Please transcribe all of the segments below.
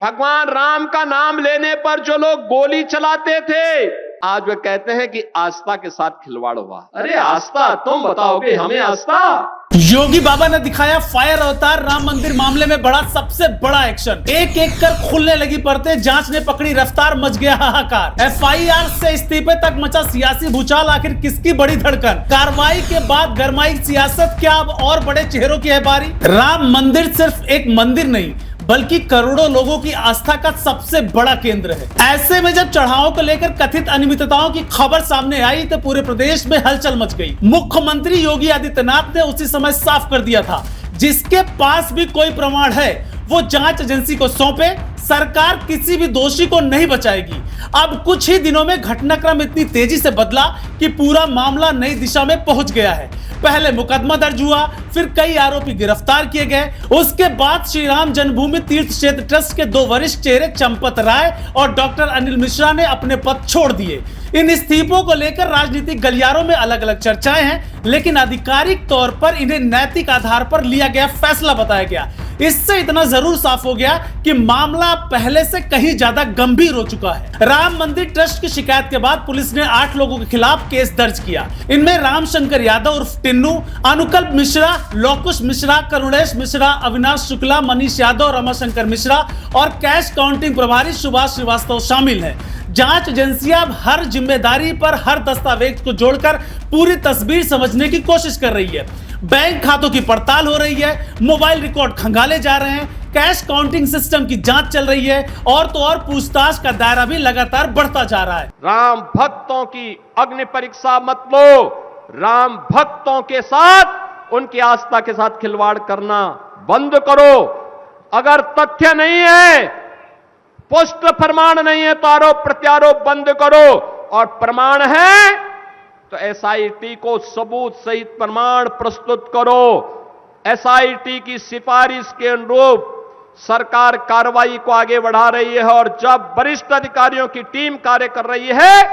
भगवान राम का नाम लेने पर जो लोग गोली चलाते थे, आज वे कहते हैं कि आस्था के साथ खिलवाड़ हुआ। अरे आस्था, तुम बताओगे हमें आस्था? योगी बाबा ने दिखाया फायर अवतार, राम मंदिर मामले में बड़ा सबसे बड़ा एक्शन। एक एक कर खुलने लगी परतें, जांच ने पकड़ी रफ्तार, मच गया हाहाकार। एफआईआर से इस्तीफे तक मचा सियासी भूचाल, आखिर किसकी बड़ी धड़कन? कार्रवाई के बाद गरमाई सियासत, क्या अब और बड़े चेहरों की है बारी? राम मंदिर सिर्फ एक मंदिर नहीं बल्कि करोड़ों लोगों की आस्था का सबसे बड़ा केंद्र है। ऐसे में जब चढ़ावों को लेकर कथित अनियमितताओं की खबर सामने आई तो पूरे प्रदेश में हलचल मच गई। मुख्यमंत्री योगी आदित्यनाथ ने उसी समय साफ कर दिया था, जिसके पास भी कोई प्रमाण है वो जांच एजेंसी को सौंपे, सरकार किसी भी दोषी को नहीं बचाएगी। अब कुछ ही दिनों में घटनाक्रम इतनी तेजी से बदला कि पूरा मामला नई दिशा में पहुंच गया है। पहले मुकदमा दर्ज हुआ, फिर कई आरोपी गिरफ्तार किए गए। उसके बाद श्री राम जन्मभूमि तीर्थ क्षेत्र ट्रस्ट के 2 वरिष्ठ चेहरे चंपत राय और डॉक्टर अनिल मिश्रा ने अपने पद छोड़ दिए। इन इस्तीफों को लेकर राजनीतिक गलियारों में अलग अलग चर्चाएं हैं, लेकिन आधिकारिक तौर पर इन्हें नैतिक आधार पर लिया गया फैसला बताया गया। इससे इतना जरूर साफ हो गया कि मामला पहले से कहीं ज्यादा गंभीर हो चुका है। राम मंदिर ट्रस्ट की शिकायत के बाद पुलिस ने 8 लोगों के खिलाफ केस दर्ज किया। इनमें रामशंकर यादव उर्फ टिन्नू, अनुकल्प मिश्रा, लोकुश मिश्रा, करुणेश मिश्रा, अविनाश शुक्ला, मनीष यादव, रमाशंकर मिश्रा और कैश काउंटिंग प्रभारी सुभाष श्रीवास्तव शामिल हैं। जांच एजेंसियां अब हर जिम्मेदारी पर हर दस्तावेज को जोड़कर पूरी तस्वीर समझने की कोशिश कर रही है। बैंक खातों की पड़ताल हो रही है, मोबाइल रिकॉर्ड खंगाले जा रहे हैं, कैश काउंटिंग सिस्टम की जांच चल रही है और तो और पूछताछ का दायरा भी लगातार बढ़ता जा रहा है। राम भक्तों की अग्नि परीक्षा मत लो। राम भक्तों के साथ, उनकी आस्था के साथ खिलवाड़ करना बंद करो। अगर तथ्य नहीं है, पुष्ट प्रमाण नहीं है तो आरोप प्रत्यारोप बंद करो, और प्रमाण है तो एसआईटी को सबूत सहित प्रमाण प्रस्तुत करो। एसआईटी की सिफारिश के अनुरूप सरकार कार्रवाई को आगे बढ़ा रही है, और जब वरिष्ठ अधिकारियों की टीम कार्य कर रही है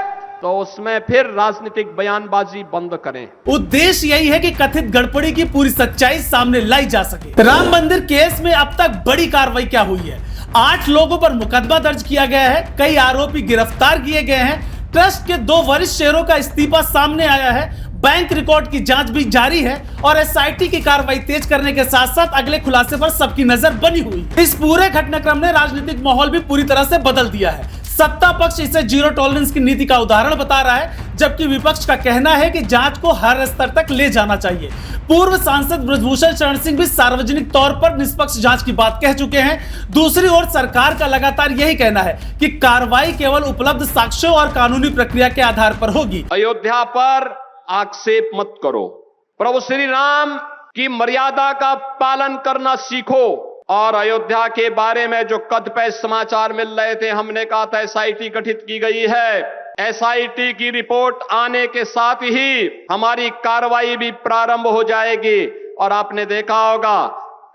तो उसमें फिर राजनीतिक बयानबाजी बंद करें। उद्देश्य यही है कि कथित गड़बड़ी की पूरी सच्चाई सामने लाई जा सके। राम मंदिर केस में अब तक बड़ी कार्रवाई क्या हुई है? 8 लोगों पर मुकदमा दर्ज किया गया है, कई आरोपी गिरफ्तार किए गए हैं, ट्रस्ट के 2 वरिष्ठ चेहरों का इस्तीफा सामने आया है, बैंक रिकॉर्ड की जांच भी जारी है और एसआईटी की कार्रवाई तेज करने के साथ साथ अगले खुलासे पर सबकी नजर बनी हुई है। इस पूरे घटनाक्रम ने राजनीतिक माहौल भी पूरी तरह से बदल दिया है। सत्ता पक्ष इसे जीरो टॉलरेंस की नीति का उदाहरण बता रहा है, जबकि विपक्ष का कहना है कि जांच को हर स्तर तक ले जाना चाहिए। पूर्व सांसद ब्रजभूषण शरण सिंह भी सार्वजनिक तौर पर निष्पक्ष जांच की बात कह चुके हैं। दूसरी ओर सरकार का लगातार यही कहना है कि कार्रवाई केवल उपलब्ध साक्ष्यों और कानूनी प्रक्रिया के आधार पर होगी। अयोध्या पर आक्षेप मत करो। प्रभु श्री राम की मर्यादा का पालन करना सीखो। और अयोध्या के बारे में जो कतिपय समाचार मिल रहे थे, हमने कहा था एसआईटी गठित की गई है। एसआईटी की रिपोर्ट आने के साथ ही हमारी कार्रवाई भी प्रारंभ हो जाएगी। और आपने देखा होगा,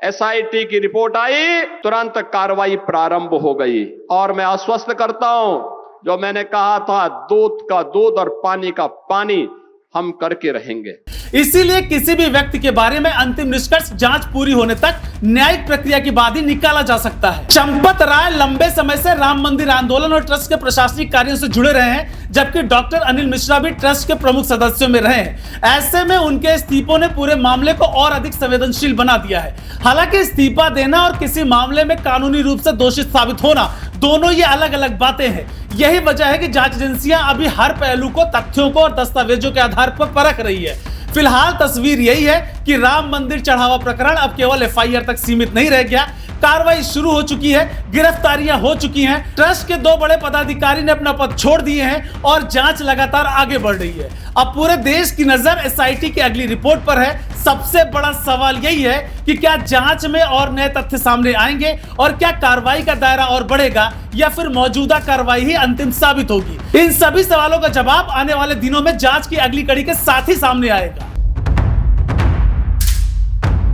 एसआईटी की रिपोर्ट आई, तुरंत कार्रवाई प्रारंभ हो गई। और मैं आश्वस्त करता हूं, जो मैंने कहा था, दूध का दूध और पानी का पानी हम करके रहेंगे। इसीलिए किसी भी व्यक्ति के बारे में अंतिम निष्कर्ष जांच पूरी होने तक न्यायिक प्रक्रिया की बाद ही निकाला जा सकता है। चंपत राय लंबे समय से राम मंदिर आंदोलन और ट्रस्ट के प्रशासनिक कार्यों से जुड़े रहे हैं, जबकि डॉक्टर अनिल मिश्रा भी ट्रस्ट के प्रमुख सदस्यों में रहे हैं। ऐसे में उनके इस्तीफों ने पूरे मामले को और अधिक संवेदनशील बना दिया है। हालांकि इस्तीफा देना और किसी मामले में कानूनी रूप से दोषी साबित होना, दोनों ये अलग अलग बातें हैं। यही वजह है कि जांच एजेंसियां अभी हर पहलू को तथ्यों को और दस्तावेजों के आधार पर परख रही है। फिलहाल तस्वीर यही है कि राम मंदिर चढ़ावा प्रकरण अब केवल एफआईआर तक सीमित नहीं रह गया। कार्रवाई शुरू हो चुकी है, गिरफ्तारियां हो चुकी हैं, ट्रस्ट के 2 बड़े पदाधिकारी ने अपना पद छोड़ दिए हैं और जांच लगातार आगे बढ़ रही है। अब पूरे देश की नजर एसआईटी की अगली रिपोर्ट पर है। सबसे बड़ा सवाल यही है कि क्या जांच में और नए तथ्य सामने आएंगे और क्या कार्रवाई का दायरा और बढ़ेगा या फिर मौजूदा कार्रवाई ही अंतिम साबित होगी। इन सभी सवालों का जवाब आने वाले दिनों में जांच की अगली कड़ी के साथ ही सामने आएगा।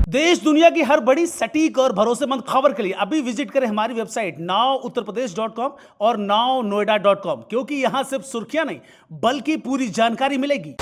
देश दुनिया की हर बड़ी सटीक और भरोसेमंद खबर के लिए अभी विजिट करें हमारी वेबसाइट nowuttarpradesh.com और nownoida.com, क्योंकि यहां सिर्फ सुर्खियां नहीं बल्कि पूरी जानकारी मिलेगी।